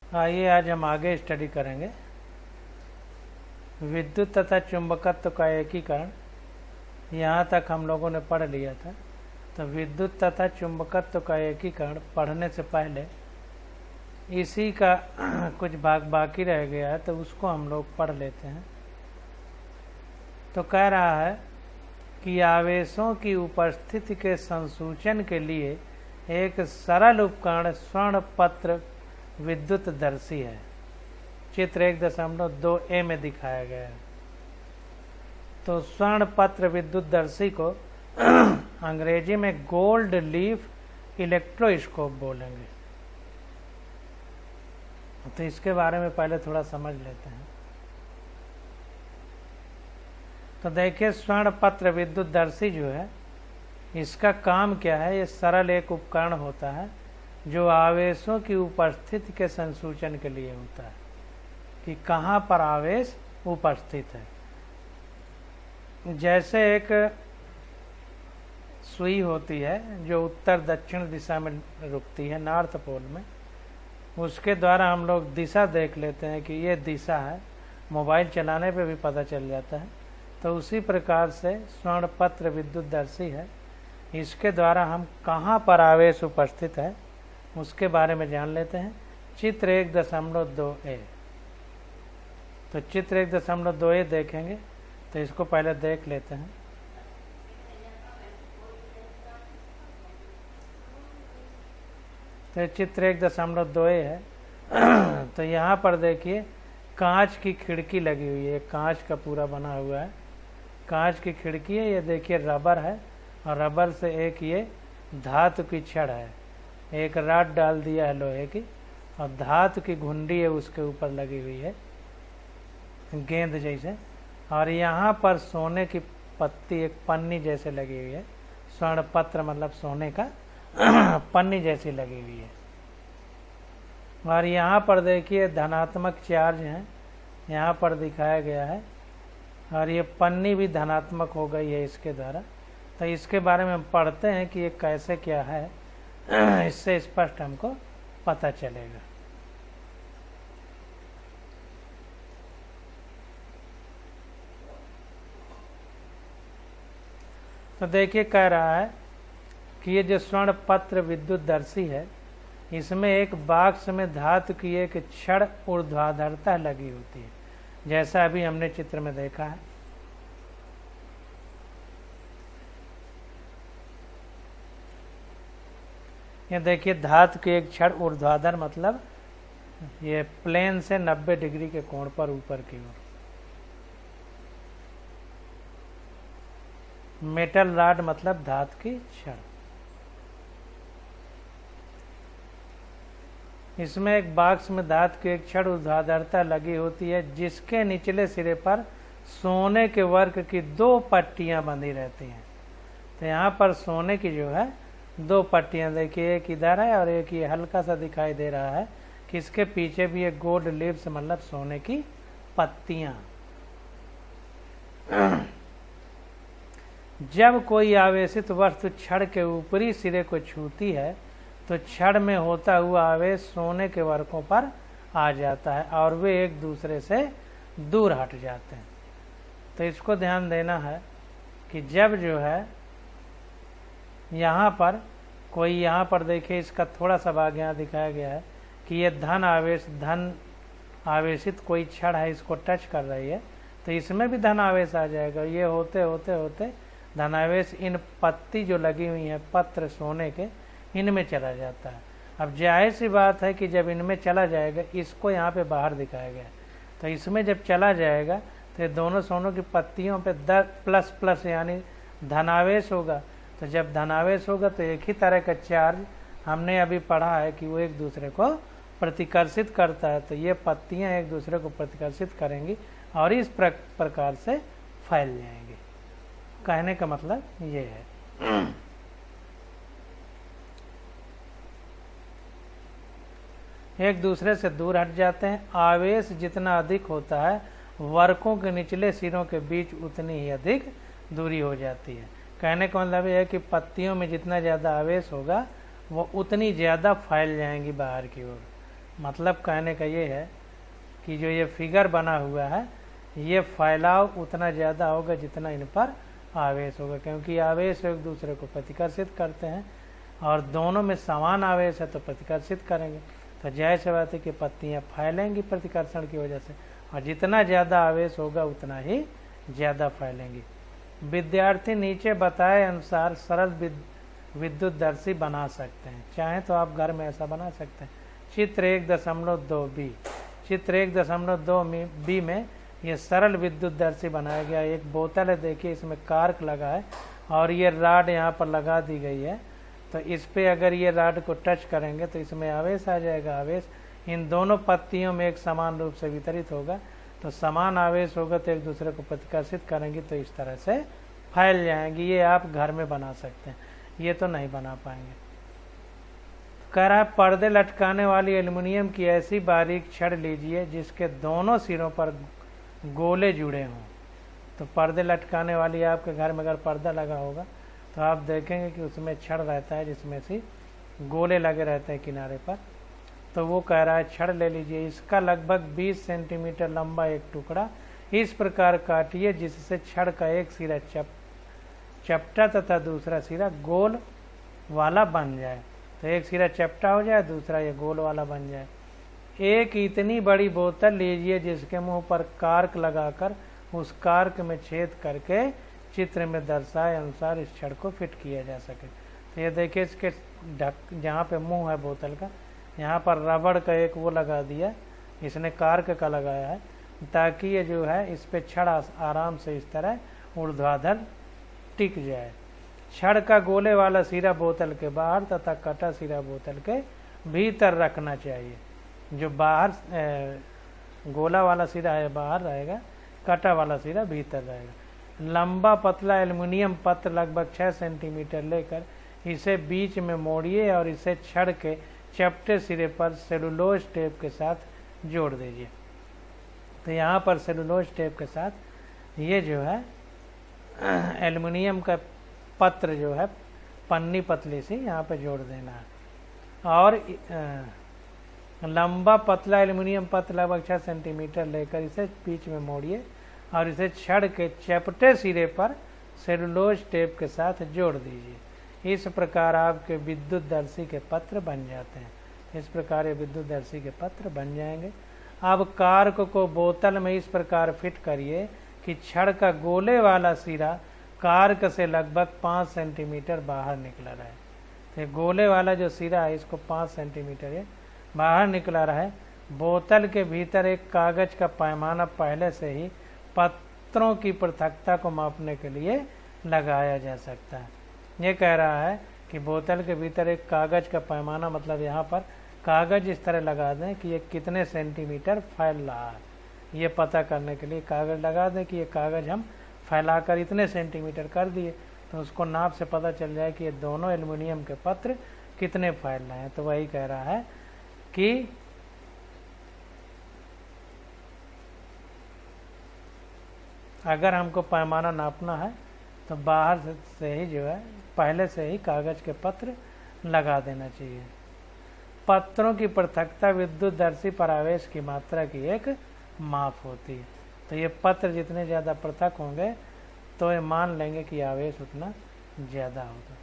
आइए आज हम आगे स्टडी करेंगे विद्युत तथा चुंबकत्व का एकीकरण। यहाँ तक हम लोगों ने पढ़ लिया था। तो विद्युत तथा चुंबकत्व का एकीकरण पढ़ने से पहले इसी का कुछ भाग बाकी रह गया है, तो उसको हम लोग पढ़ लेते हैं। तो कह रहा है कि आवेशों की उपस्थिति के संसूचन के लिए एक सरल उपकरण स्वर्ण पत्र विद्युत दर्शी है। चित्र 1.2a में दिखाया गया है। तो स्वर्ण पत्र विद्युत दर्शी को अंग्रेजी में गोल्ड लीफ इलेक्ट्रोस्कोप बोलेंगे। तो इसके बारे में पहले थोड़ा समझ लेते हैं। तो देखिए, स्वर्ण पत्र विद्युत दर्शी जो है, इसका काम क्या है। ये सरल एक उपकरण होता है जो आवेशों की उपस्थिति के संसूचन के लिए होता है कि कहाँ पर आवेश उपस्थित है। जैसे एक सुई होती है जो उत्तर दक्षिण दिशा में रुकती है, नॉर्थ पोल में, उसके द्वारा हम लोग दिशा देख लेते हैं कि ये दिशा है। मोबाइल चलाने पे भी पता चल जाता है। तो उसी प्रकार से स्वर्ण पत्र विद्युत दर्शी है। इसके द्वारा हम कहाँ पर आवेश उपस्थित है उसके बारे में जान लेते हैं। चित्र 1.2a। तो चित्र 1.2a देखेंगे, तो इसको पहले देख लेते हैं। तो चित्र 1.2a है। तो यहाँ पर देखिए, कांच की खिड़की लगी हुई है। कांच का पूरा बना हुआ है, कांच की खिड़की है। ये देखिए रबर है, और रबर से एक ये धातु की छड़ है। एक रॉड डाल दिया है लोहे की, और धातु की घुंडी है उसके ऊपर लगी हुई है, गेंद जैसे। और यहाँ पर सोने की पत्ती, एक पन्नी जैसे लगी हुई है। स्वर्ण पत्र मतलब सोने का पन्नी जैसी लगी हुई है। और यहाँ पर देखिए धनात्मक चार्ज है, यहाँ पर दिखाया गया है। और ये पन्नी भी धनात्मक हो गई है इसके द्वारा। तो इसके बारे में हम पढ़ते हैं कि ये कैसे क्या है, इससे स्पष्ट हमको पता चलेगा। तो देखिए, कह रहा है कि ये जो स्वर्ण पत्र विद्युत दर्शी है, इसमें एक बॉक्स में धातु की एक छड़ ऊर्ध्वाधरता लगी होती है, जैसा अभी हमने चित्र में देखा है। ये देखिए, धातु की एक छड़ ऊर्ध्वाधर मतलब ये प्लेन से 90 डिग्री के कोण पर ऊपर की ओर। मेटल रॉड मतलब धातु की छड़। इसमें एक बॉक्स में धातु की एक छड़ ऊर्ध्वाधरता लगी होती है, जिसके निचले सिरे पर सोने के वर्क की 2 पट्टियां बंधी रहती हैं। तो यहाँ पर सोने की जो है 2 पट्टियां देखिए, एक इधर है और एक ये हल्का सा दिखाई दे रहा है कि इसके पीछे भी एक गोल्ड लीव्स मतलब सोने की पत्तियां। जब कोई आवेशित वस्तु छड़ के ऊपरी सिरे को छूती है, तो छड़ में होता हुआ आवेश सोने के वर्कों पर आ जाता है और वे एक दूसरे से दूर हट जाते हैं। तो इसको ध्यान देना है कि जब जो है यहाँ पर कोई, यहाँ पर देखिए इसका थोड़ा सा भाग यहाँ दिखाया गया है कि ये धन आवेशित कोई छड़ है, इसको टच कर रही है, तो इसमें भी धन आवेश आ जाएगा। ये होते होते होते धनावेश इन पत्ती जो लगी हुई है पत्र सोने के, इनमें चला जाता है। अब जाहिर सी बात है कि जब इनमें चला जाएगा, इसको यहाँ पे बाहर दिखाया गया, तो इसमें जब चला जाएगा तो ये दोनों सोनों की पत्तियों पे प्लस प्लस यानी धनावेश होगा। तो जब धनावेश होगा तो एक ही तरह का चार्ज, हमने अभी पढ़ा है कि वो एक दूसरे को प्रतिकर्षित करता है। तो ये पत्तियाँ एक दूसरे को प्रतिकर्षित करेंगी और इस प्रकार से फैल जाएंगी। कहने का मतलब ये है। एक दूसरे से दूर हट जाते हैं। आवेश जितना अधिक होता है, वर्कों के निचले सिरों के बीच उतनी ही अधिक दूरी हो जाती है। कहने का मतलब यह है कि पत्तियों में जितना ज़्यादा आवेश होगा, वो उतनी ज़्यादा फैल जाएंगी बाहर की ओर। मतलब कहने का ये है कि जो ये फिगर बना हुआ है ये फैलाव उतना ज़्यादा होगा जितना इन पर आवेश होगा, क्योंकि आवेश एक दूसरे को प्रतिकर्षित करते हैं और दोनों में समान आवेश है तो प्रतिकर्षित करेंगे। तो जैसे बात है कि पत्तियाँ फैलेंगी प्रतिकर्षण की वजह से, और जितना ज़्यादा आवेश होगा उतना ही ज़्यादा फैलेंगी। विद्यार्थी नीचे बताए अनुसार सरल विद्युतदर्शी बना सकते हैं। चाहें तो आप घर में ऐसा बना सकते हैं। चित्र 1.2b, चित्र 1.2b में ये सरल विद्युतदर्शी बनाया गया। एक बोतल है, देखिए इसमें कार्क लगा है और ये राड यहाँ पर लगा दी गई है। तो इस पे अगर ये राड को टच करेंगे तो इसमें आवेश आ जाएगा। आवेश इन दोनों पत्तियों में एक समान रूप से वितरित होगा, तो समान आवेश होगा तो एक दूसरे को प्रतिकर्षित करेंगी तो इस तरह से फैल जाएंगी। ये आप घर में बना सकते हैं, ये तो नहीं बना पाएंगे। कह रहा है पर्दे लटकाने वाली एल्युमिनियम की ऐसी बारीक छड़ लीजिए जिसके दोनों सिरों पर गोले जुड़े हों। तो पर्दे लटकाने वाली आपके घर में अगर पर्दा लगा होगा तो आप देखेंगे कि उसमें छड़ रहता है जिसमें से गोले लगे रहते हैं किनारे पर। तो वो कह रहा है छड़ ले लीजिए, इसका लगभग 20 सेंटीमीटर लंबा एक टुकड़ा इस प्रकार काटिए जिससे छड़ का एक सिरा चपटा तथा दूसरा सिरा गोल वाला बन जाए। तो एक सिरा चपटा हो जाए, दूसरा ये गोल वाला बन जाए। एक इतनी बड़ी बोतल लीजिए जिसके मुंह पर कार्क लगाकर उस कार्क में छेद करके चित्र में दर्शाए अनुसार इस छड़ को फिट किया जा सके। तो ये देखिए इसके जहाँ पे मुंह है बोतल का, यहाँ पर रबड़ का एक वो लगा दिया, इसने कार्क का लगाया है ताकि ये जो है इस पे छड़ आराम से इस तरह ऊर्ध्वाधर टिक जाए। छड़ का गोले वाला सिरा बोतल के बाहर तथा कटा सिरा बोतल के भीतर रखना चाहिए। जो बाहर गोला वाला सिरा है बाहर रहेगा, कटा वाला सिरा भीतर रहेगा। लंबा पतला एल्युमिनियम पत्र लगभग 6 सेंटीमीटर लेकर इसे बीच में मोड़िए और इसे छड़ के चपटे सिरे पर सेलुलोज टेप के साथ जोड़ दीजिए। तो यहाँ पर सेलुलोज टेप के साथ ये जो है एल्युमिनियम का पत्र जो है पन्नी पतली सी यहाँ पे जोड़ देना है। और लंबा पतला एल्युमिनियम पत्र लगभग 6 सेंटीमीटर लेकर इसे बीच में मोड़िए और इसे छड़ के चपटे सिरे पर सेलुलोज टेप के साथ जोड़ दीजिए। इस प्रकार आपके विद्युतदर्शी के पत्र बन जाते हैं। इस प्रकार ये विद्युतदर्शी के पत्र बन जाएंगे। अब कार्क को बोतल में इस प्रकार फिट करिए कि छड़ का गोले वाला सिरा कार्क से लगभग 5 सेंटीमीटर बाहर निकला रहे। तो गोले वाला जो सिरा है इसको 5 सेंटीमीटर ये बाहर निकला रहे। बोतल के भीतर एक कागज का पैमाना पहले से ही पत्रों की पृथकता को मापने के लिए लगाया जा सकता है। ये कह रहा है कि बोतल के भीतर एक कागज का पैमाना, मतलब यहाँ पर कागज इस तरह लगा दें कि ये कितने सेंटीमीटर फैल रहा है। ये पता करने के लिए कागज लगा दें कि ये कागज हम फैलाकर इतने सेंटीमीटर कर दिए, तो उसको नाप से पता चल जाए कि ये दोनों एल्युमिनियम के पत्र कितने फैल रहे हैं। तो वही कह रहा है कि अगर हमको पैमाना नापना है तो बाहर से ही जो है पहले से ही कागज के पत्र लगा देना चाहिए। पत्रों की पृथकता विद्युतदर्शी पर आवेश की मात्रा की एक माप होती है। तो ये पत्र जितने ज़्यादा पृथक होंगे तो ये मान लेंगे कि आवेश उतना ज़्यादा होगा।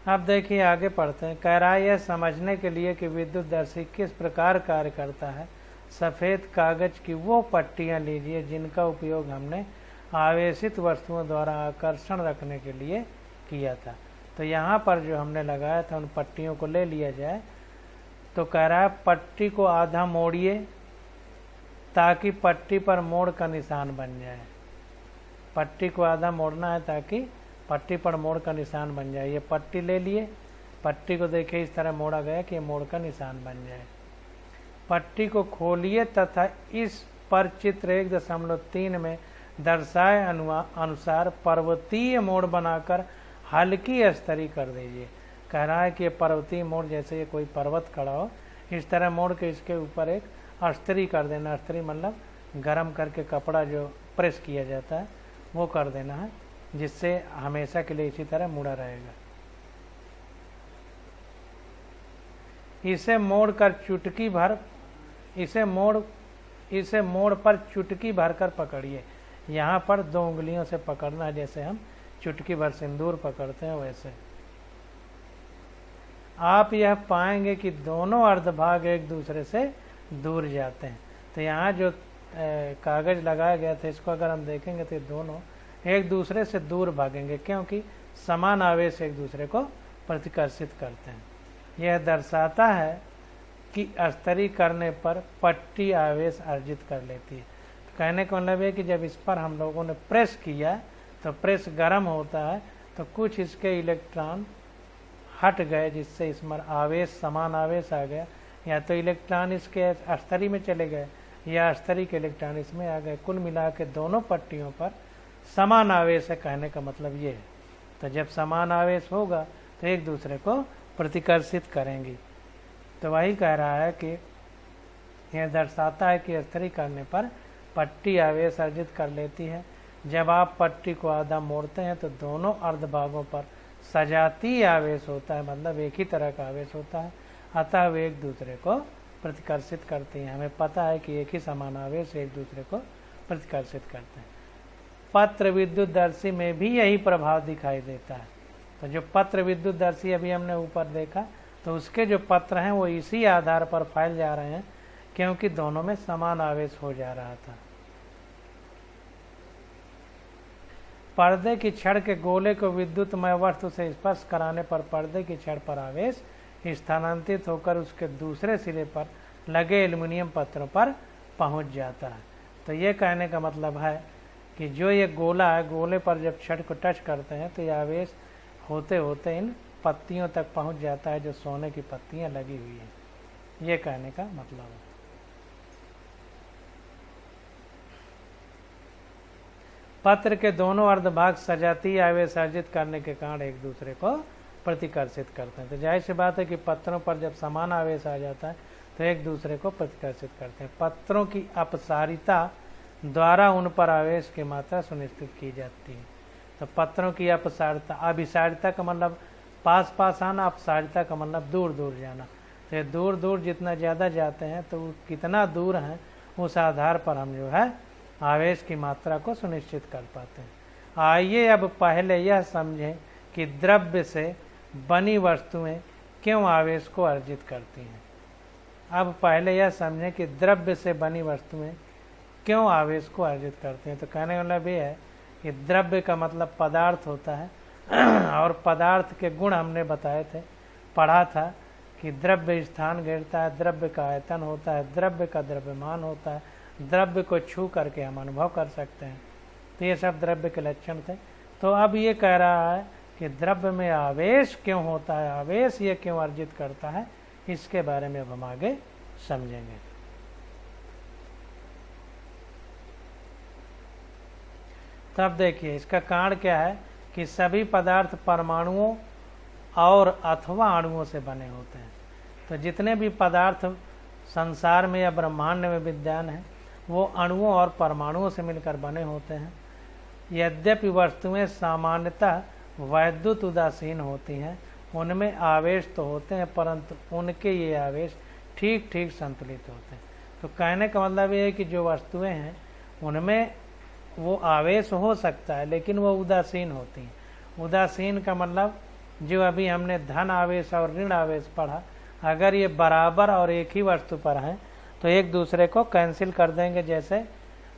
अब देखिए आगे पढ़ते हैं। कह रहा है यह समझने के लिए कि विद्युतदर्शी किस प्रकार कार्य करता है, सफ़ेद कागज की वो पट्टियाँ लीजिए जिनका उपयोग हमने आवेशित वस्तुओं द्वारा आकर्षण रखने के लिए किया था। तो यहाँ पर जो हमने लगाया था उन पट्टियों को ले लिया जाए। तो कह रहा है पट्टी को आधा मोड़िए ताकि पट्टी पर मोड़ का निशान बन जाए। पट्टी को आधा मोड़ना है ताकि पट्टी पर मोड़ का निशान बन जाए। ये पट्टी ले लिए, पट्टी को देखिए इस तरह मोड़ा गया कि मोड़ का निशान बन जाए। पट्टी को खोलिए तथा इस पर चित्र 1.3 में दर्शाए अनुसार पर्वतीय मोड़ बनाकर हल्की स्तरी कर दीजिए। कह रहा है कि ये पर्वतीय मोड़, जैसे ये कोई पर्वत खड़ा हो, इस तरह मोड़ के इसके ऊपर एक अस्त्री कर देना। अस्त्री मतलब गरम करके कपड़ा जो प्रेस किया जाता है वो कर देना है, जिससे हमेशा के लिए इसी तरह मुड़ा रहेगा। इसे मोड़कर चुटकी भर इसे मोड़ पर चुटकी भरकर पकड़िए। यहाँ पर 2 उंगलियों से पकड़ना, जैसे हम चुटकी भर सिंदूर पकड़ते हैं वैसे। आप यह पाएंगे कि दोनों अर्धभाग एक दूसरे से दूर जाते हैं। तो यहाँ जो कागज लगाया गया था, इसको अगर हम देखेंगे तो दोनों एक दूसरे से दूर भागेंगे, क्योंकि समान आवेश एक दूसरे को प्रतिकर्षित करते हैं। यह दर्शाता है कि अस्त्री करने पर पट्टी आवेश अर्जित कर लेती है। तो कहने का मतलब है कि जब इस पर हम लोगों ने प्रेस किया तो प्रेस गर्म होता है, तो कुछ इसके इलेक्ट्रॉन हट गए, जिससे इसमें आवेश समान आवेश आ गया। या तो इलेक्ट्रॉन इसके अस्त्री में चले गए या अस्त्री के इलेक्ट्रॉन इसमें आ गए। कुल मिला के दोनों पट्टियों पर समान आवेश है, कहने का मतलब ये है। तो जब समान आवेश होगा तो एक दूसरे को प्रतिकर्षित करेंगी। तो वही कह रहा है कि यह दर्शाता है कि अस्त्री करने पर पट्टी आवेश अर्जित कर लेती है। जब आप पट्टी को आधा मोड़ते हैं तो दोनों अर्धभागों पर सजातीय आवेश होता है, मतलब एक ही तरह का आवेश होता है, अतः वे एक दूसरे को प्रतिकर्षित करती हैं। हमें पता है कि एक ही समान आवेश एक दूसरे को प्रतिकर्षित करते हैं। पत्र विद्युतदर्शी में भी यही प्रभाव दिखाई देता है। तो जो पत्र विद्युतदर्शी अभी हमने ऊपर देखा, तो उसके जो पत्र हैं वो इसी आधार पर फैल जा रहे हैं, क्योंकि दोनों में समान आवेश हो जा रहा था। पर्दे की छड़ के गोले को विद्युतमय वस्तु से स्पर्श कराने पर पर्दे की छड़ पर आवेश स्थानांतरित होकर उसके दूसरे सिरे पर लगे एल्युमिनियम पत्रों पर पहुंच जाता है। तो ये कहने का मतलब है कि जो ये गोला है, गोले पर जब छड़ को टच करते हैं तो ये आवेश होते होते इन पत्तियों तक पहुंच जाता है, जो सोने की पत्तियां लगी हुई हैं। ये कहने का मतलब है। पत्र के दोनों अर्धभाग सजातीय आवेश अर्जित करने के कारण एक दूसरे को प्रतिकर्षित करते हैं। तो जाहिर सी बात है कि पत्रों पर जब समान आवेश आ जाता है तो एक दूसरे को प्रतिकर्षित करते हैं। पत्रों की अपसारिता द्वारा उन पर आवेश की मात्रा सुनिश्चित की जाती है। तो पत्रों की अपसारिता, अभिसारिता का मतलब पास पास आना, अपसारिता का मतलब दूर दूर जाना। तो दूर दूर जितना ज़्यादा जाते हैं तो कितना दूर हैं उस आधार पर हम जो है आवेश की मात्रा को सुनिश्चित कर पाते हैं। आइए अब पहले यह समझें कि द्रव्य से बनी वस्तुएं क्यों आवेश को अर्जित करती हैं। अब पहले यह समझें कि द्रव्य से बनी वस्तुएं क्यों आवेश को अर्जित करती हैं। तो कहने का मतलब ये है कि द्रव्य का मतलब पदार्थ होता है, और पदार्थ के गुण हमने बताए थे, पढ़ा था कि द्रव्य स्थान घेरता है, द्रव्य का आयतन होता है, द्रव्य का द्रव्यमान होता है, द्रव्य को छू करके हम अनुभव कर सकते हैं। तो ये सब द्रव्य के लक्षण थे। तो अब ये कह रहा है कि द्रव्य में आवेश क्यों होता है, आवेश ये क्यों अर्जित करता है, इसके बारे में अब हम आगे समझेंगे। तब देखिए इसका कारण क्या है कि सभी पदार्थ परमाणुओं और अथवा अणुओं से बने होते हैं। तो जितने भी पदार्थ संसार में या ब्रह्मांड में विद्यमान हैं वो अणुओं और परमाणुओं से मिलकर बने होते हैं। यद्यपि वस्तुएं सामान्यतः वैद्युत उदासीन होती हैं, उनमें आवेश तो होते हैं, परंतु उनके ये आवेश ठीक ठीक संतुलित होते हैं। तो कहने का मतलब ये है कि जो वस्तुएं हैं उनमें वो आवेश हो सकता है, लेकिन वो उदासीन होती हैं। उदासीन का मतलब जो अभी हमने धन आवेश और ऋण आवेश पढ़ा, अगर ये बराबर और एक ही वस्तु पर हैं तो एक दूसरे को कैंसिल कर देंगे। जैसे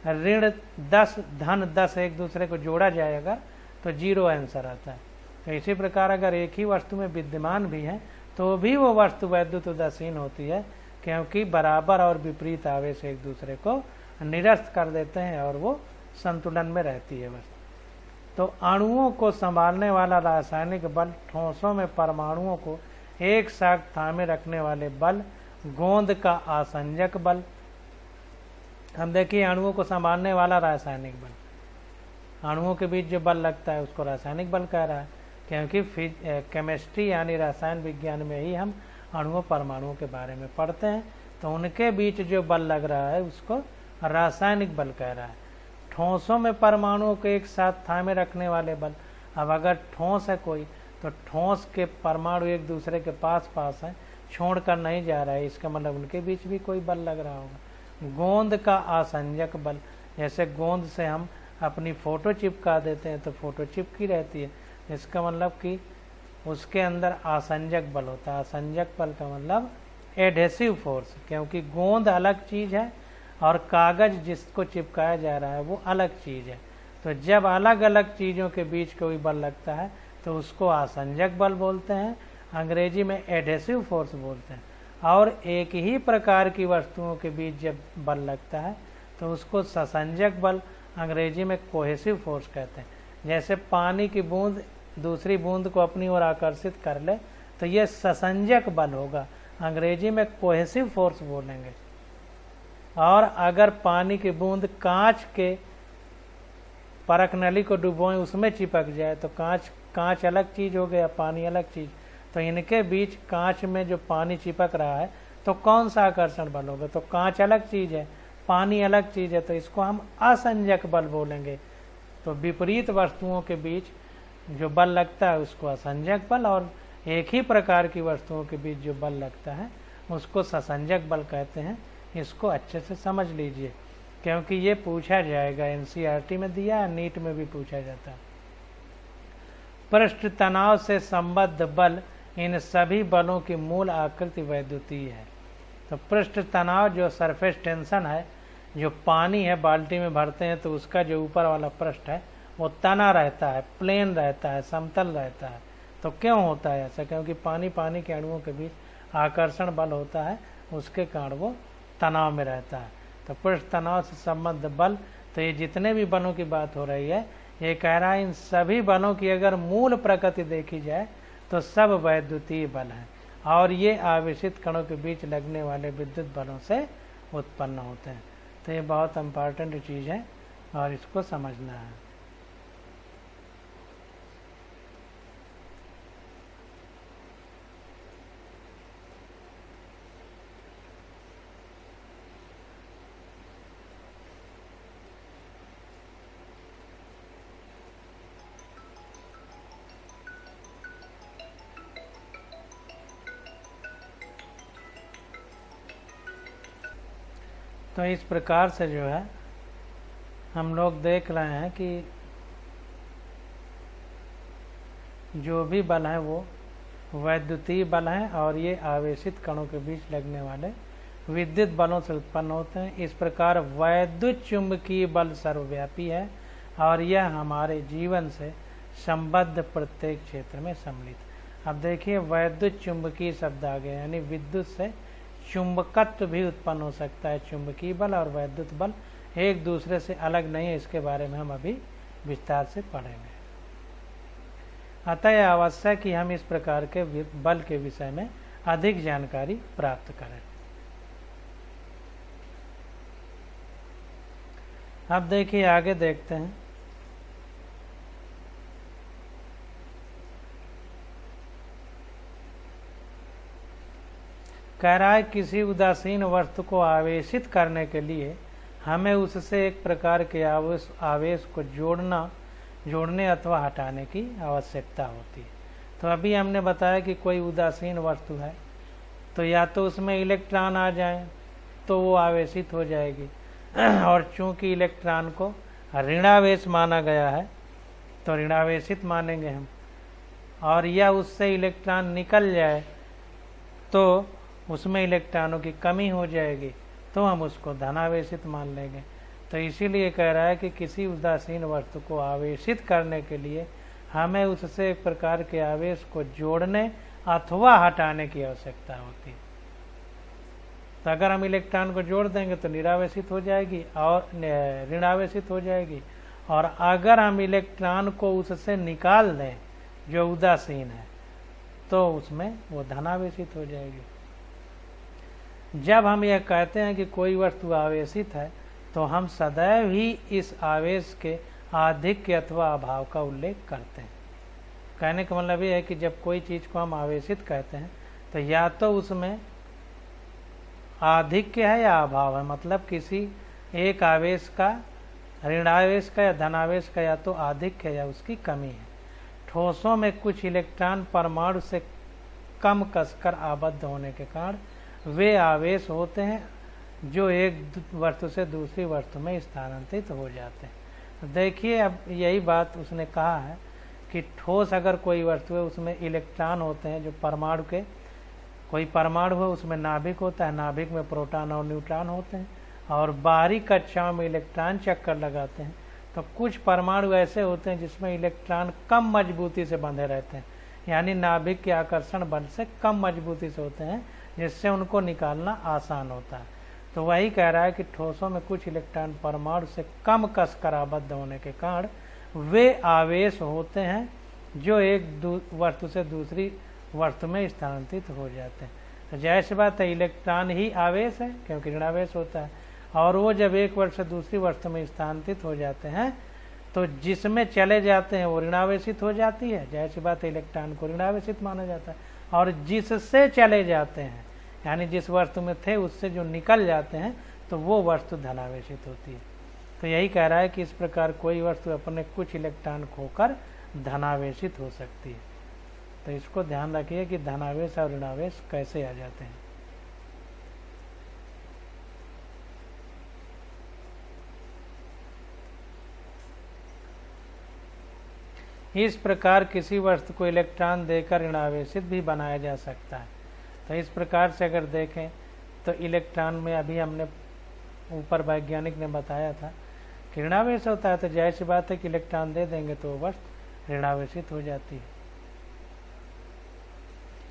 ऋण 10 धन 10 एक दूसरे को जोड़ा जाएगा तो 0 आंसर आता है। तो इसी प्रकार अगर एक ही वस्तु में विद्यमान भी है तो भी वो वस्तु वैद्युत उदासीन होती है, क्योंकि बराबर और विपरीत आवेश एक दूसरे को निरस्त कर देते हैं और वो संतुलन में रहती है वस्तु। तो अणुओं को संभालने वाला रासायनिक बल, ठोसों में परमाणुओं को एक साथ थामे रखने वाले बल, गोंद का आसंजक बल। हम देखिए अणुओं को संभालने वाला रासायनिक बल, अणुओं के बीच जो बल लगता है उसको रासायनिक बल कह रहा है, क्योंकि केमिस्ट्री यानी रसायन विज्ञान में ही हम अणुओं परमाणुओं के बारे में पढ़ते हैं। तो उनके बीच जो बल लग रहा है उसको रासायनिक बल कह रहा है। ठोसों में परमाणुओं को एक साथ थामे रखने वाले बल। अब अगर ठोस है कोई, तो ठोस के परमाणु एक दूसरे के पास पास हैं, छोड़कर नहीं जा रहा है, इसका मतलब उनके बीच भी कोई बल लग रहा होगा। गोंद का आसंजक बल, जैसे गोंद से हम अपनी फोटो चिपका देते हैं तो फोटो चिपकी रहती है, इसका मतलब कि उसके अंदर आसंजक बल होता है। आसंजक बल का मतलब एडहेसिव फोर्स, क्योंकि गोंद अलग चीज है और कागज जिसको चिपकाया जा रहा है वो अलग चीज है। तो जब अलग अलग चीजों के बीच कोई बल लगता है तो उसको आसंजक बल बोलते हैं, अंग्रेजी में एडहेसिव फोर्स बोलते हैं। और एक ही प्रकार की वस्तुओं के बीच जब बल लगता है तो उसको ससंजक बल, अंग्रेजी में कोहेसिव फोर्स कहते हैं। जैसे पानी की बूंद दूसरी बूंद को अपनी ओर आकर्षित कर ले तो यह ससंजक बल होगा, अंग्रेजी में कोहेसिव फोर्स बोलेंगे। और अगर पानी की बूंद कांच के परख नली को डुबोएं, उसमें चिपक जाए तो कांच अलग चीज हो गया, पानी अलग चीज। तो इनके बीच कांच में जो पानी चिपक रहा है तो कौन सा आकर्षण बल होगा? तो कांच अलग चीज है, पानी अलग चीज है, तो इसको हम असंजक बल बोलेंगे। तो विपरीत वस्तुओं के बीच जो बल लगता है उसको असंजक बल, और एक ही प्रकार की वस्तुओं के बीच जो बल लगता है उसको ससंजक बल कहते हैं। इसको अच्छे से समझ लीजिए, क्योंकि ये पूछा जाएगा, एनसीईआरटी में दिया है, नीट में भी पूछा जाता है। पृष्ठ तनाव से संबद्ध बल, इन सभी बलों की मूल आकृति वैद्युतीय है। तो पृष्ठ तनाव जो सरफेस टेंशन है, जो पानी है बाल्टी में भरते हैं तो उसका जो ऊपर वाला पृष्ठ है वो तना रहता है, प्लेन रहता है, समतल रहता है। तो क्यों होता है ऐसा? क्योंकि पानी के अणुओं के बीच आकर्षण बल होता है, उसके कारण वो तनाव में रहता है। तो पृष्ठ तनाव से संबद्ध बल, तो ये जितने भी बलों की बात हो रही है, ये कह रहा है इन सभी बलों की अगर मूल प्रकृति देखी जाए तो सब वैद्युतीय बल हैं, और ये आवेशित कणों के बीच लगने वाले विद्युत बलों से उत्पन्न होते हैं। तो ये बहुत इम्पॉर्टेंट चीज़ है और इसको समझना है। तो इस प्रकार से जो है हम लोग देख रहे हैं कि जो भी बल है वो वैद्युतीय बल हैं, और ये आवेशित कणों के बीच लगने वाले विद्युत बलों से उत्पन्न होते हैं। इस प्रकार वैद्युत चुंबकीय बल सर्वव्यापी है और यह हमारे जीवन से संबद्ध प्रत्येक क्षेत्र में सम्मिलित। अब देखिए, वैद्युत चुंबकीय शब्द आ गए, यानी विद्युत से चुंबकत्व भी उत्पन्न हो सकता है। चुंबकीय बल और वैद्युत बल एक दूसरे से अलग नहीं है, इसके बारे में हम अभी विस्तार से पढ़ेंगे। अतः यह आवश्यक कि हम इस प्रकार के बल के विषय में अधिक जानकारी प्राप्त करें। अब देखिए, आगे देखते हैं। कह रहा है किसी उदासीन वस्तु को आवेशित करने के लिए हमें उससे एक प्रकार के आवेश को जोड़ने अथवा हटाने की आवश्यकता होती है। तो अभी हमने बताया कि कोई उदासीन वस्तु है तो या तो उसमें इलेक्ट्रॉन आ जाए तो वो आवेशित हो जाएगी, और चूंकि इलेक्ट्रॉन को ऋणावेश माना गया है तो ऋणावेशित मानेंगे हम, और या उससे इलेक्ट्रॉन निकल जाए तो उसमें इलेक्ट्रॉनों की कमी हो जाएगी तो हम उसको धनावेशित मान लेंगे। तो इसीलिए कह रहा है कि किसी उदासीन वस्तु को आवेशित करने के लिए हमें उससे एक प्रकार के आवेश को जोड़ने अथवा हटाने की आवश्यकता होती है। तो अगर हम इलेक्ट्रॉन को जोड़ देंगे तो निरावेशित हो जाएगी और ऋणावेशित हो जाएगी, और अगर हम इलेक्ट्रॉन को उससे निकाल दें जो उदासीन है तो उसमें वो धनावेशित हो जाएगी। जब हम यह कहते हैं कि कोई वस्तु आवेशित है तो हम सदैव ही इस आवेश के आधिक्य अथवा अभाव का उल्लेख करते हैं। कहने का मतलब ये है कि जब कोई चीज़ को हम आवेशित कहते हैं तो या तो उसमें आधिक्य है या अभाव है, मतलब किसी एक आवेश का, ऋणावेश का या धनावेश का, या तो आधिक्य है या उसकी कमी है। ठोसों में कुछ इलेक्ट्रॉन परमाणु से कम कसकर आबद्ध होने के कारण वे आवेश होते हैं जो एक वस्तु से दूसरी वस्तु में स्थानांतरित हो जाते हैं। देखिए अब यही बात उसने कहा है कि ठोस अगर कोई वस्तु है उसमें इलेक्ट्रॉन होते हैं जो परमाणु के, कोई परमाणु है उसमें नाभिक होता है, नाभिक में प्रोटॉन और न्यूट्रॉन होते हैं, और बाहरी कक्षाओं में इलेक्ट्रॉन चक्कर लगाते हैं। तो कुछ परमाणु ऐसे होते हैं जिसमें इलेक्ट्रॉन कम मजबूती से बंधे रहते हैं, यानी नाभिक के आकर्षण बल से कम मजबूती से होते हैं, जिससे उनको निकालना आसान होता है। तो वही कह रहा है कि ठोसों में कुछ इलेक्ट्रॉन परमाणु से कम कसकर आबद्ध होने के कारण वे आवेश होते हैं जो एक वस्तु से दूसरी वस्तु में स्थानांतरित हो जाते हैं। तो जाहिर सी बात है इलेक्ट्रॉन ही आवेश है, क्योंकि ऋणावेश होता है, और वो जब एक वस्तु से दूसरी वस्तु में स्थानांतरित हो जाते हैं तो जिसमें चले जाते हैं वो ऋणावेशित हो जाती है। जाहिर सी बात है इलेक्ट्रॉन को ऋणावेशित माना जाता है, और जिससे चले जाते हैं यानी जिस वस्तु में थे उससे जो निकल जाते हैं तो वो वस्तु धनावेशित होती है। तो यही कह रहा है कि इस प्रकार कोई वस्तु अपने कुछ इलेक्ट्रॉन खोकर धनावेशित हो सकती है। तो इसको ध्यान रखिए कि धनावेश और ऋणावेश कैसे आ जाते हैं। इस प्रकार किसी वस्तु को इलेक्ट्रॉन देकर ऋणावेशित भी बनाया जा सकता है। तो इस प्रकार से अगर देखें तो इलेक्ट्रॉन में अभी हमने ऊपर वैज्ञानिक ने बताया था कि ऋणावेश होता है, तो जाहिर सी बात है कि इलेक्ट्रॉन दे देंगे तो वो वस्तु ऋणावेशित हो जाती है।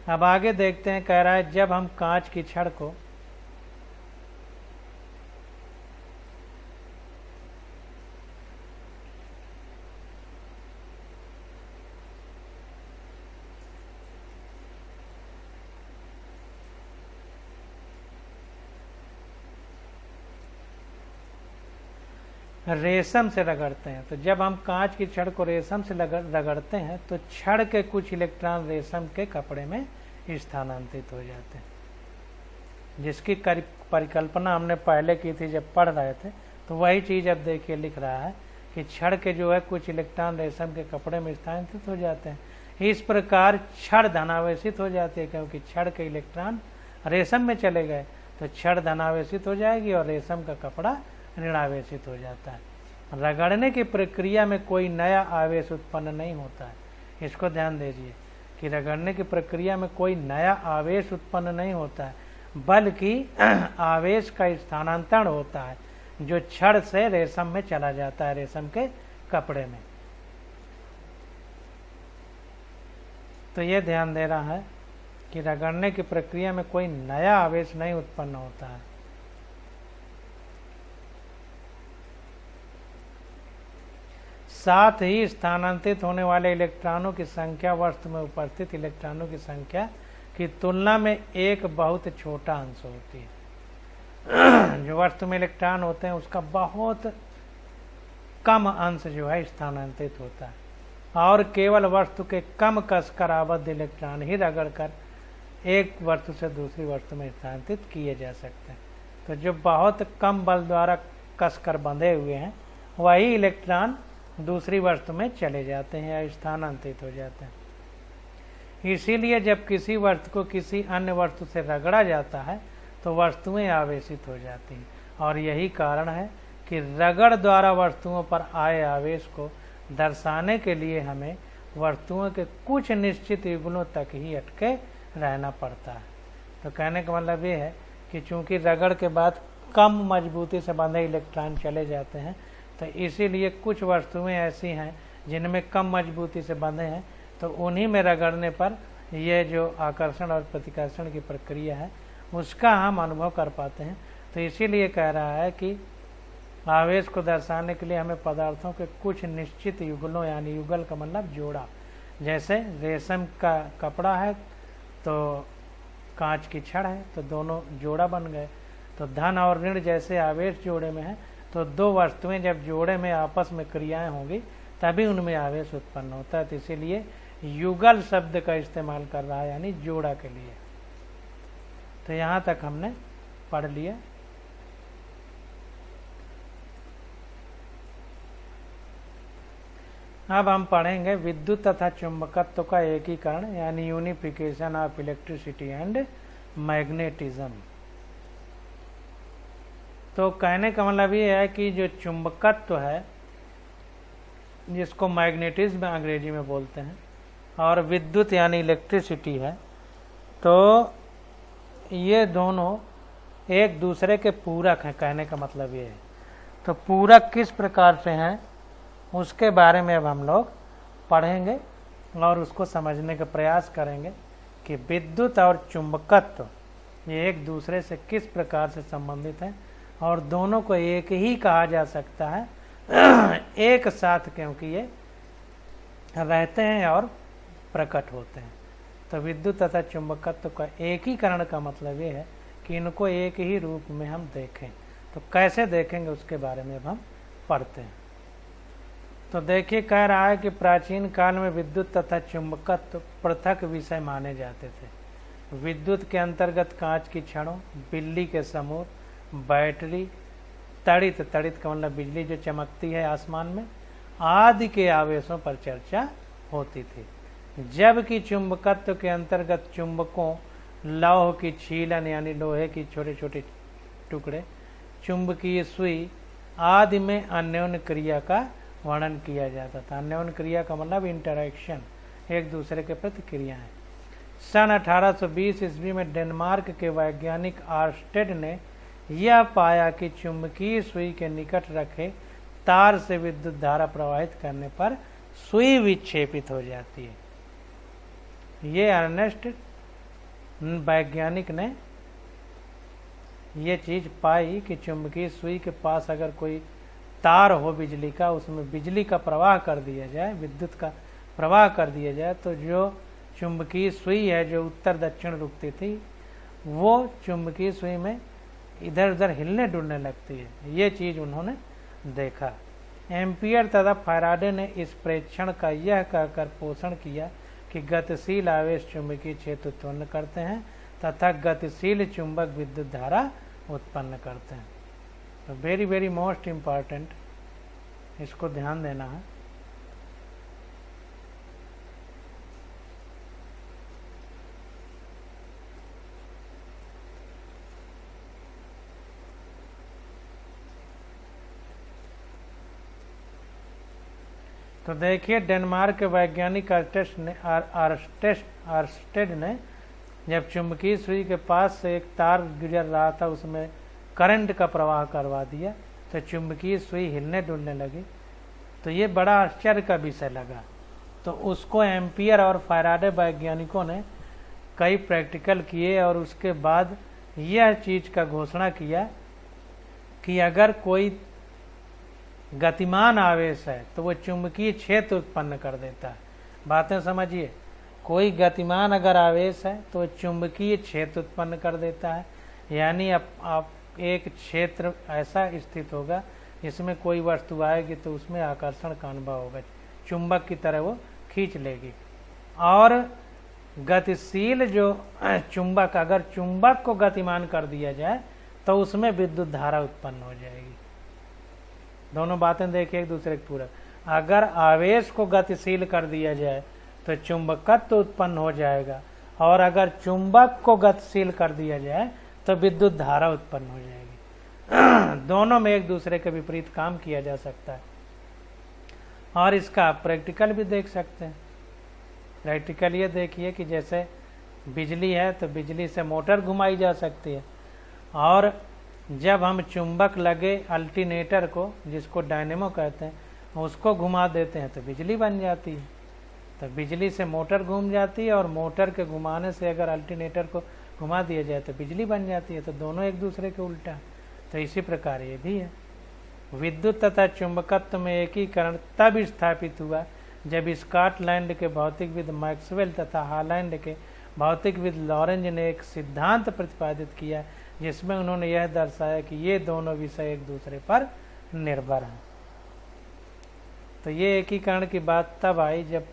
अब आगे देखते हैं, कह रहा है जब हम कांच की छड़ को रेशम से रगड़ते हैं, तो जब हम कांच की छड़ को रेशम से रगड़ते हैं तो छड़ के कुछ इलेक्ट्रॉन रेशम के कपड़े में स्थानांतरित हो जाते हैं, जिसकी परिकल्पना हमने पहले की थी जब पढ़ रहे थे। तो वही चीज़ अब देखिए लिख रहा है कि छड़ के जो है कुछ इलेक्ट्रॉन रेशम के कपड़े में स्थानांतरित हो जाते हैं। इस प्रकार छड़ धनावेशित हो जाती है, क्योंकि छड़ के इलेक्ट्रॉन रेशम में चले गए तो छड़ धनावेशित हो जाएगी और रेशम का कपड़ा ऋणावेशित हो जाता है। रगड़ने की प्रक्रिया में कोई नया आवेश उत्पन्न नहीं होता है। इसको ध्यान दीजिए कि रगड़ने की प्रक्रिया में कोई नया आवेश उत्पन्न नहीं होता है, बल्कि आवेश का स्थानांतरण होता है जो छड़ से रेशम में चला जाता है, रेशम के कपड़े में। तो ये ध्यान दे रहा है कि रगड़ने की प्रक्रिया में कोई नया आवेश नहीं उत्पन्न होता है। साथ ही स्थानांतरित होने वाले इलेक्ट्रॉनों की संख्या वस्तु में उपस्थित इलेक्ट्रॉनों की संख्या की तुलना में एक बहुत छोटा अंश होती है। जो वस्तु में इलेक्ट्रॉन होते हैं उसका बहुत कम अंश जो है स्थानांतरित होता है, और केवल वस्तु के कम कसकर आबद्ध इलेक्ट्रॉन ही रगड़कर एक वस्तु से दूसरी वस्तु में स्थानांतरित किए जा सकते हैं। तो जो बहुत कम बल द्वारा कसकर बंधे हुए हैं वही इलेक्ट्रॉन दूसरी वस्तु में चले जाते हैं या स्थानांतरित हो जाते हैं। इसीलिए जब किसी वस्तु को किसी अन्य वस्तु से रगड़ा जाता है तो वस्तुएं आवेशित हो जाती हैं, और यही कारण है कि रगड़ द्वारा वस्तुओं पर आए आवेश को दर्शाने के लिए हमें वस्तुओं के कुछ निश्चित युगलों तक ही अटके रहना पड़ता है। तो कहने का मतलब ये है कि चूंकि रगड़ के बाद कम मजबूती से बंधे इलेक्ट्रॉन चले जाते हैं, तो इसीलिए कुछ वस्तुएं ऐसी हैं जिनमें कम मजबूती से बंधे हैं, तो उन्हीं में रगड़ने पर ये जो आकर्षण और प्रतिकर्षण की प्रक्रिया है उसका हम अनुभव कर पाते हैं। तो इसीलिए कह रहा है कि आवेश को दर्शाने के लिए हमें पदार्थों के कुछ निश्चित युगलों, यानी युगल का मतलब जोड़ा, जैसे रेशम का कपड़ा है तो कांच की छड़ है, तो दोनों जोड़ा बन गए। तो धन और ऋण जैसे आवेश जोड़े में है, तो दो वस्तुएं जब जोड़े में आपस में क्रियाएं होंगी तभी उनमें आवेश उत्पन्न होता है। तो इसीलिए युगल शब्द का इस्तेमाल कर रहा है, यानी जोड़ा के लिए। तो यहाँ तक हमने पढ़ लिए। अब हम पढ़ेंगे विद्युत तथा चुंबकत्व का एकीकरण यानी unification of electricity and magnetism. तो कहने का मतलब ये है कि जो चुंबकत्व है, जिसको मैग्नेटिज्म अंग्रेजी में बोलते हैं, और विद्युत यानी इलेक्ट्रिसिटी है, तो ये दोनों एक दूसरे के पूरक हैं। कहने का मतलब ये है। तो पूरक किस प्रकार से हैं उसके बारे में अब हम लोग पढ़ेंगे और उसको समझने का प्रयास करेंगे कि विद्युत और चुंबकत्व ये एक दूसरे से किस प्रकार से संबंधित हैं और दोनों को एक ही कहा जा सकता है एक साथ, क्योंकि ये रहते हैं और प्रकट होते हैं। तो विद्युत तथा चुंबकत्व का एकीकरण का मतलब ये है कि इनको एक ही रूप में हम देखें। तो कैसे देखेंगे उसके बारे में अब हम पढ़ते हैं। तो देखिए, कह रहा है कि प्राचीन काल में विद्युत तथा चुंबकत्व पृथक विषय माने जाते थे। विद्युत के अंतर्गत कांच की छड़ों, बिजली के समूह, बैटरी, तड़ित का मतलब बिजली जो चमकती है आसमान में, आदि के आवेशों पर चर्चा होती थी। जबकि चुंबकत्व के अंतर्गत चुंबकों, लौह की छीलन यानी लोहे की छोटे छोटे टुकड़े, चुंबकीय सुई आदि में अन्योन्य क्रिया का वर्णन किया जाता था। अन्योन्य क्रिया का मतलब इंटरैक्शन, एक दूसरे के प्रति क्रियाएं। सन 1820 ईस्वी में डेनमार्क के वैज्ञानिक आर्स्टेड ने यह पाया कि चुंबकीय सुई के निकट रखे तार से विद्युत धारा प्रवाहित करने पर सुई विक्षेपित हो जाती है। ये अर्नेस्ट वैज्ञानिक ने ये चीज पाई कि चुंबकीय सुई के पास अगर कोई तार हो बिजली का, उसमें बिजली का प्रवाह कर दिया जाए, विद्युत का प्रवाह कर दिया जाए, तो जो चुंबकीय सुई है जो उत्तर दक्षिण रुकती थी, वो चुंबकीय सुई में इधर उधर हिलने डुलने लगती है। ये चीज उन्होंने देखा। एम्पियर तथा फैराडे ने इस प्रेक्षण का यह कहकर पोषण किया कि गतिशील आवेश चुंबकीय क्षेत्र उत्पन्न करते हैं तथा गतिशील चुंबक विद्युत धारा उत्पन्न करते हैं। तो वेरी वेरी मोस्ट इम्पॉर्टेंट, इसको ध्यान देना है। तो देखिए, डेनमार्क के वैज्ञानिक आर्स्टेड ने जब चुंबकीय सुई के पास से एक तार गुजर रहा था, उसमें करंट का प्रवाह करवा दिया, तो चुंबकीय सुई हिलने डुलने लगी। तो ये बड़ा आश्चर्य का विषय लगा। तो उसको एम्पियर और फैराडे वैज्ञानिकों ने कई प्रैक्टिकल किए और उसके बाद यह चीज का घोषणा किया कि अगर कोई गतिमान आवेश है तो वो चुंबकीय क्षेत्र उत्पन्न कर देता है। बातें समझिए, कोई गतिमान अगर आवेश है तो चुंबकीय क्षेत्र उत्पन्न कर देता है। यानी आप एक क्षेत्र ऐसा स्थित होगा जिसमें कोई वस्तु आएगी तो उसमें आकर्षण का अनुभव होगा, चुंबक की तरह वो खींच लेगी। और गतिशील जो चुंबक, अगर चुंबक को गतिमान कर दिया जाए तो उसमें विद्युत धारा उत्पन्न हो जाएगी। दोनों बातें देखिए एक दूसरे के पूरक। अगर आवेश को गतिशील कर दिया जाए तो चुंबकत्व तो उत्पन्न हो जाएगा, और अगर चुंबक को गतिशील कर दिया जाए तो विद्युत धारा उत्पन्न हो जाएगी। दोनों में एक दूसरे के विपरीत काम किया जा सकता है। और इसका प्रैक्टिकल भी देख सकते हैं। प्रैक्टिकल ये देखिए कि जैसे बिजली है तो बिजली से मोटर घुमाई जा सकती है, और जब हम चुंबक लगे अल्टरनेटर को, जिसको डायनेमो कहते हैं, उसको घुमा देते हैं तो बिजली बन जाती है। तो बिजली से मोटर घूम जाती है, और मोटर के घुमाने से अगर अल्टरनेटर को घुमा दिया जाए तो बिजली बन जाती है। तो दोनों एक दूसरे के उल्टा है। तो इसी प्रकार ये भी है। विद्युत तथा चुंबकत्व में एकीकरण तब स्थापित हुआ जब स्कॉटलैंड के भौतिकविद मैक्सवेल तथा हॉलैंड के भौतिकविद लॉरेंज ने एक सिद्धांत प्रतिपादित किया, जिसमें उन्होंने यह दर्शाया कि ये दोनों विषय एक दूसरे पर निर्भर हैं। तो ये एकीकरण की बात तब आई जब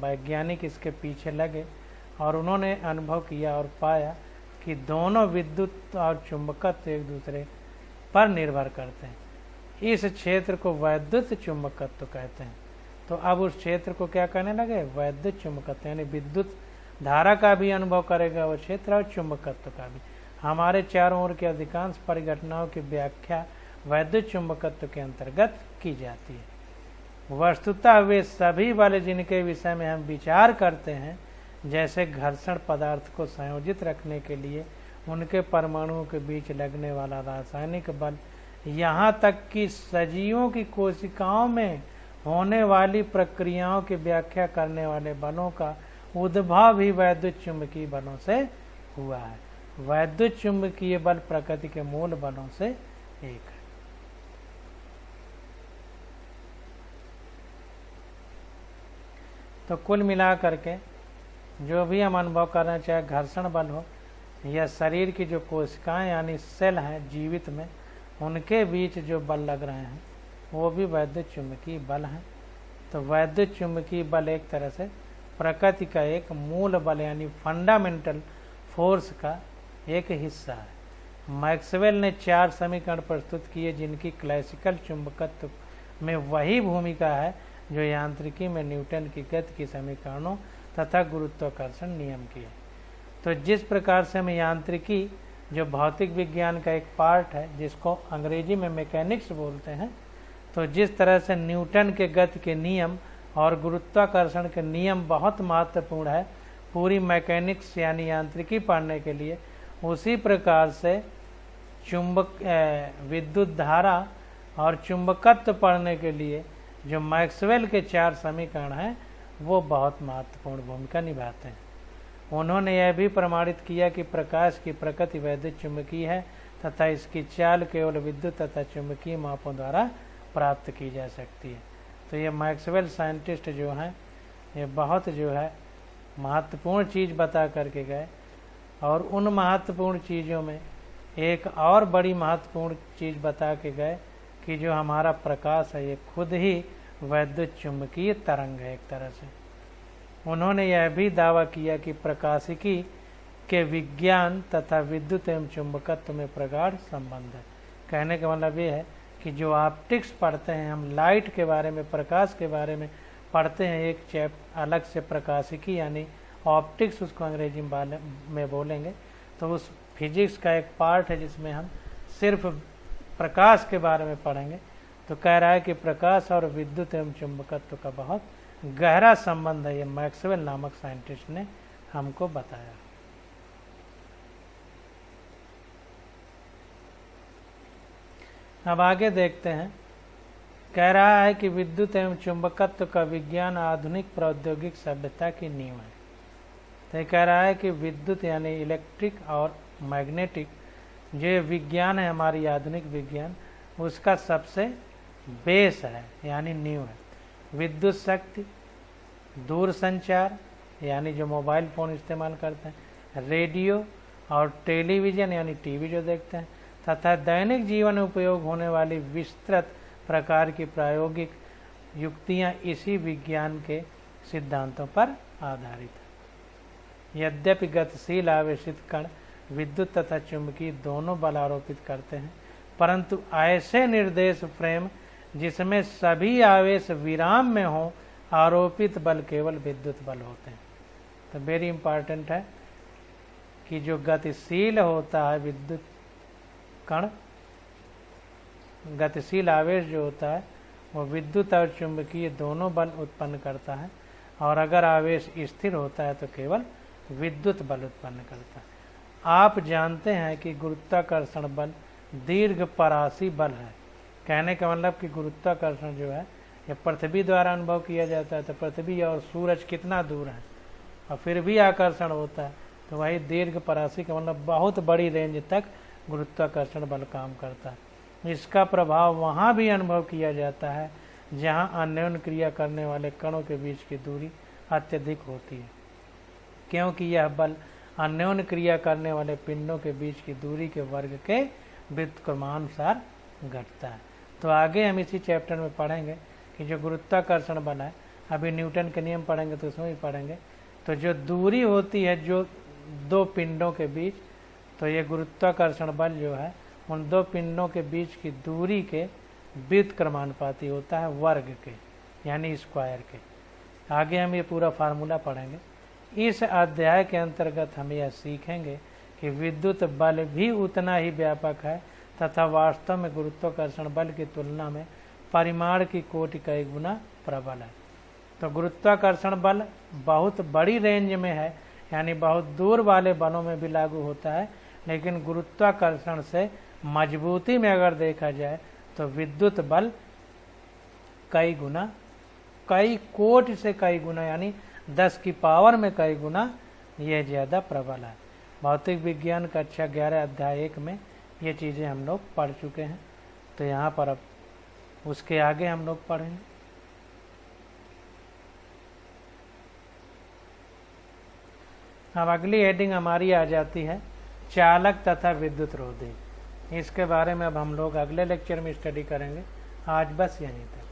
वैज्ञानिक इसके पीछे लगे और उन्होंने अनुभव किया और पाया कि दोनों विद्युत और चुंबकत्व एक दूसरे पर निर्भर करते हैं। इस क्षेत्र को वैद्युत चुंबकत्व कहते हैं। तो अब उस क्षेत्र को क्या कहने लगे? वैद्युत चुंबकत्व, यानी विद्युत धारा का भी अनुभव करेगा वो क्षेत्र और चुंबकत्व का भी। हमारे चारों ओर की अधिकांश परिघटनाओं की व्याख्या वैद्युत चुंबकत्व के अंतर्गत की जाती है। वस्तुतः वे सभी बल जिनके विषय में हम विचार करते हैं, जैसे घर्षण पदार्थ को संयोजित रखने के लिए उनके परमाणुओं के बीच लगने वाला रासायनिक बल, यहाँ तक कि सजीवों की कोशिकाओं में होने वाली प्रक्रियाओं की व्याख्या करने वाले बलों का उद्भव भी वैद्युत चुंबकीय बलों से हुआ है। वैद्युत चुंबकीय बल प्रकृति के मूल बलों से एक है। तो कुल मिलाकर के जो भी हम अनुभव कर रहे हैं, चाहे घर्षण बल हो या शरीर की जो कोशिकाएं यानी सेल हैं जीवित में, उनके बीच जो बल लग रहे हैं वो भी वैद्युत चुंबकीय बल हैं। तो वैद्युत चुंबकीय बल एक तरह से प्रकृति का एक मूल बल यानी फंडामेंटल फोर्स का एक हिस्सा है। मैक्सवेल ने 4 समीकरण प्रस्तुत किए जिनकी क्लासिकल चुंबकत्व में वही भूमिका है जो यांत्रिकी में न्यूटन की गति के समीकरणों तथा गुरुत्वाकर्षण नियम की है। तो जिस प्रकार से हम यांत्रिकी जो भौतिक विज्ञान का एक पार्ट है, जिसको अंग्रेजी में मैकेनिक्स बोलते हैं, तो जिस तरह से न्यूटन के गति के नियम और गुरुत्वाकर्षण के नियम बहुत महत्वपूर्ण है पूरी मैकेनिक्स यानी यांत्रिकी पढ़ने के लिए, उसी प्रकार से विद्युत धारा और चुंबकत्व पढ़ने के लिए जो मैक्सवेल के 4 समीकरण हैं वो बहुत महत्वपूर्ण भूमिका निभाते हैं। उन्होंने यह भी प्रमाणित किया कि प्रकाश की प्रकृति वैद्युत चुंबकीय है तथा इसकी चाल केवल विद्युत तथा चुंबकीय मापों द्वारा प्राप्त की जा सकती है। तो ये मैक्सवेल साइंटिस्ट जो हैं ये बहुत जो है महत्वपूर्ण चीज़ बता करके गए, और उन महत्वपूर्ण चीज़ों में एक और बड़ी महत्वपूर्ण चीज़ बता के गए कि जो हमारा प्रकाश है ये खुद ही वैद्युत चुंबकीय तरंग है एक तरह से। उन्होंने यह भी दावा किया कि प्रकाशिकी के विज्ञान तथा विद्युत एवं चुंबकत्व में प्रगाढ़ संबंध है। कहने का मतलब ये है कि जो ऑप्टिक्स पढ़ते हैं हम, लाइट के बारे में, प्रकाश के बारे में पढ़ते हैं, एक चैप्टर अलग से प्रकाशिकी यानी ऑप्टिक्स उसको अंग्रेजी में बोलेंगे, तो उस फिजिक्स का एक पार्ट है जिसमें हम सिर्फ प्रकाश के बारे में पढ़ेंगे। तो कह रहा है कि प्रकाश और विद्युत एवं चुंबकत्व का बहुत गहरा संबंध है, ये मैक्सवेल नामक साइंटिस्ट ने हमको बताया। अब आगे देखते हैं। कह रहा है कि विद्युत एवं चुंबकत्व का विज्ञान आधुनिक प्रौद्योगिक सभ्यता की नींव है। तो कह रहा है कि विद्युत यानी इलेक्ट्रिक और मैग्नेटिक जो विज्ञान है हमारी आधुनिक विज्ञान, उसका सबसे बेस है यानी नींव है। विद्युत शक्ति, दूर संचार यानी जो मोबाइल फ़ोन इस्तेमाल करते हैं, रेडियो और टेलीविज़न यानी टीवी जो देखते हैं, तथा दैनिक जीवन में उपयोग होने वाली विस्तृत प्रकार की प्रायोगिक युक्तियां इसी विज्ञान के सिद्धांतों पर आधारित है। यद्यपि गतिशील आवेशित कण विद्युत तथा चुंबकीय दोनों बल आरोपित करते हैं, परंतु ऐसे निर्देश फ्रेम जिसमें सभी आवेश विराम में हो, आरोपित बल केवल विद्युत बल होते हैं। तो वेरी इंपॉर्टेंट है कि जो गतिशील होता है विद्युत कण, गतिशील आवेश जो होता है वो विद्युत और चुंबकीय दोनों बल उत्पन्न करता है, और अगर आवेश स्थिर होता है तो केवल विद्युत बल उत्पन्न करता है। आप जानते हैं कि गुरुत्वाकर्षण बल दीर्घपरासी बल है। कहने का मतलब कि गुरुत्वाकर्षण जो है ये पृथ्वी द्वारा अनुभव किया जाता है, तो पृथ्वी और सूरज कितना दूर है और फिर भी आकर्षण होता है, तो वही दीर्घपरासी का मतलब बहुत बड़ी रेंज तक गुरुत्वाकर्षण बल काम करता है। इसका प्रभाव वहाँ भी अनुभव किया जाता है जहाँ अन्योन्य क्रिया करने वाले कणों के बीच की दूरी अत्यधिक होती है, क्योंकि यह बल अन्योन्य क्रिया करने वाले पिंडों के बीच की दूरी के वर्ग के व्युत्क्रमानुसार घटता है। तो आगे हम इसी चैप्टर में पढ़ेंगे कि जो गुरुत्वाकर्षण बल है, अभी न्यूटन के नियम पढ़ेंगे तो उसमें भी पढ़ेंगे, तो जो दूरी होती है जो दो पिंडों के बीच, तो ये गुरुत्वाकर्षण बल जो है उन दो पिंडों के बीच की दूरी के व्युत्क्रमानुपाती होता है, वर्ग के यानी स्क्वायर के। आगे हम ये पूरा फार्मूला पढ़ेंगे। इस अध्याय के अंतर्गत हम यह सीखेंगे कि विद्युत बल भी उतना ही व्यापक है तथा वास्तव में गुरुत्वाकर्षण बल की तुलना में परिमाण की कोटि कई गुना प्रबल है। तो गुरुत्वाकर्षण बल बहुत बड़ी रेंज में है, यानी बहुत दूर वाले बलों में भी लागू होता है, लेकिन गुरुत्वाकर्षण से मजबूती में अगर देखा जाए तो विद्युत बल कई गुना, कई कोटि से कई गुना यानी 10 की पावर में कई गुना ये ज़्यादा प्रबल है। भौतिक विज्ञान कक्षा 11 अध्याय 1 में ये चीज़ें हम लोग पढ़ चुके हैं। तो यहाँ पर अब उसके आगे हम लोग पढ़ेंगे। अब अगली हेडिंग हमारी आ जाती है चालक तथा विद्युत रोधी। इसके बारे में अब हम लोग अगले लेक्चर में स्टडी करेंगे। आज बस यहीं तक।